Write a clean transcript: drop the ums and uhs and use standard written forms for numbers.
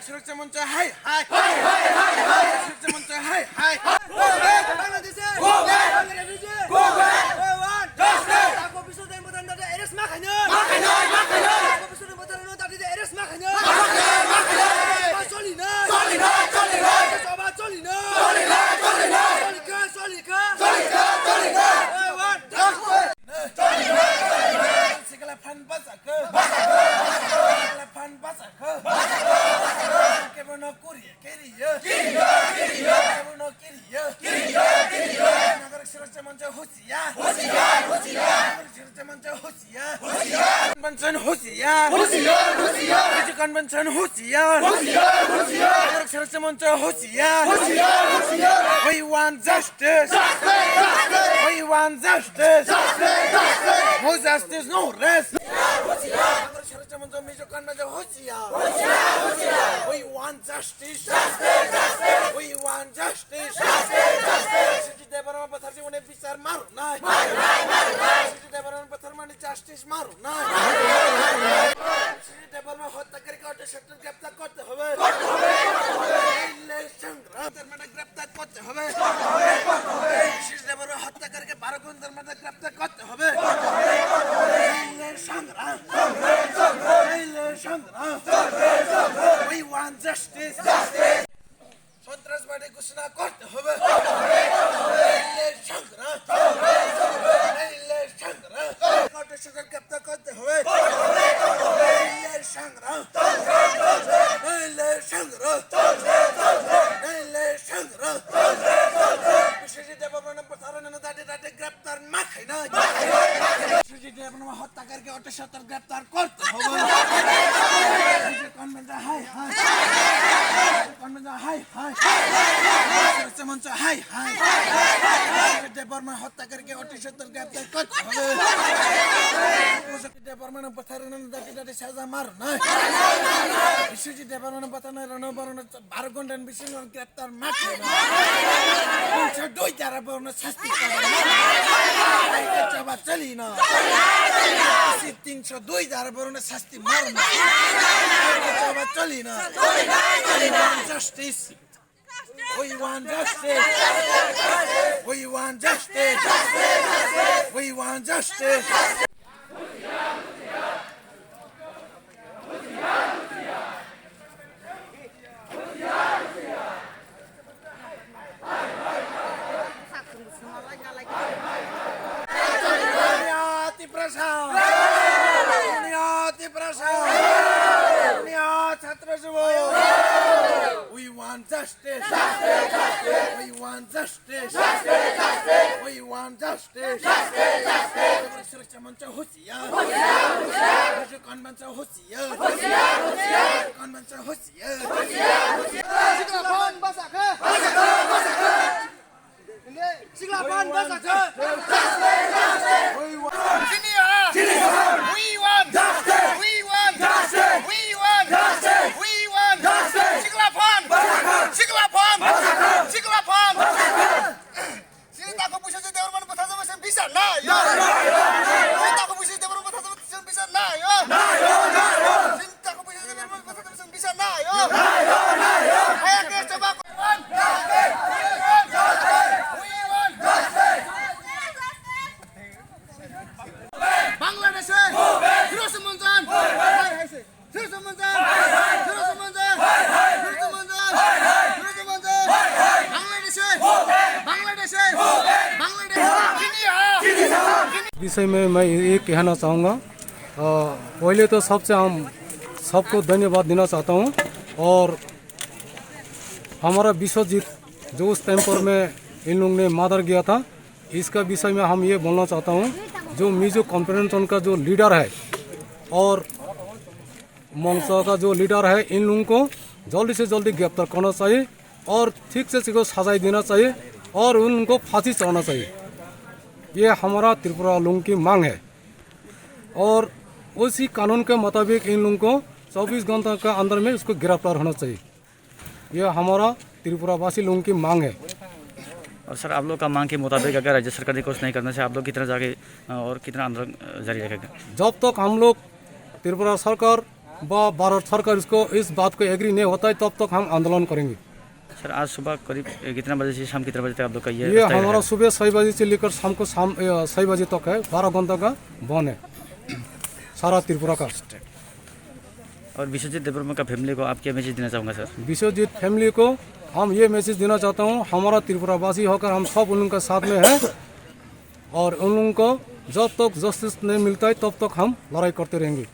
সুরক্ষা মঞ্চ high high সুরক্ষা মঞ্চ হাই হাই বাংলাদেশে Convention Hoosier, we want justice, we want justice, no justice, no rest. We want justice, we want justice. বিচার মারো না জাস্টিস মারো না হত্যাকারী গ্রেপ্তার করতে হবে গ্রেপ্তার করতে হবে হত্যাকারীকে 12 ঘন্টার মধ্যে গ্রেপ্তার করতে হবে সংগ্রাম We want justice. সন্ত্রাসবাদী ঘোষণা করতে হবে গ্রেপ্তার করতে হবে গ্রেপ্তার মাখাই না হত্যাকারীকে অটোসাথে গ্রেপ্তার করতে হবে হত্যাকারীকে অটোসাথে গ্রেপ্তার করতে হবে সাজা মারো না বিশ্বজিৎ দেববর্মন 12 ঘন্টার বেশি গ্রেপ্তার মাঠে 2 ধারা শাস্তি চলি না 302 ধারা শাস্তি মারো না চলি না justice. We want justice. We want justice. We want justice. We want justice. We want justice. We want justice. Suresh Mancha Hoosier. Convention Hoosier. Convention Hoosier. Silapan Basaka. Silapan Basaka. We want justice. We want justice. We want justice. We want justice. Silapan. Silapan. Silapan. Sini tak bisa jadi orang mana pasal macam bisa nah ya. Sini tak bisa jadi orang pasal macam bisa nah ya. Sini tak bisa jadi orang pasal macam bisa nah ya. Ayo kita coba. Bangladesh. Terus menjan. Terus menjan. Terus menjan. Terus menjan. Terus menjan. Bangladesh. Bangladesh. विषय में मैं ये कहना चाहूँगा पहले तो सबसे हम सबको धन्यवाद देना चाहता हूँ और हमारा विश्वजीत जो उस टाइम पर में इन लोगों ने मार गया था इसका विषय में हम ये बोलना चाहता हूँ जो मिजो कॉन्फ्रेंस का जो लीडर है और मंशा का जो लीडर है इन लोगों को जल्दी से जल्दी गिरफ्तार करना चाहिए और ठीक से सजाई देना चाहिए और उनको फांसी चढ़ाना चाहिए। ये हमारा त्रिपुरा लोगों की मांग है और उसी कानून के मुताबिक इन लोगों को 24 घंटे के अंदर में उसको गिरफ्तार होना चाहिए। ये हमारा त्रिपुरावासी लोगों की मांग है। और सर आप लोग का मांग के मुताबिक अगर राज्य सरकार ने कुछ नहीं करने से आप लोग कितना जाके और कितना आंदोलन जारी रखेंगे? जब तक हम लोग त्रिपुरा सरकार भारत सरकार इसको इस बात को एग्री नहीं होता है तब तक हम आंदोलन करेंगे। सर आज सुबह करीब कितना बजे से शाम कितने बजे तक आप लोग का ये ये रास्ता हमारा रहेगा? सुबह 6 बजे से लेकर शाम को 6 बजे तक है। 12 घंटा का बंद है सारा त्रिपुरा का। और विश्वजीत देववर्मा का फैमिली को आप क्या मैसेज देना चाहूँगा सर? विश्वजीत फैमिली को हम ये मैसेज देना चाहता हूँ, हमारा त्रिपुरावासी होकर हम सब उन लोगों के साथ में हैं और उन लोगों को जब तक जस्टिस नहीं मिलता है तब तक हम लड़ाई करते रहेंगे।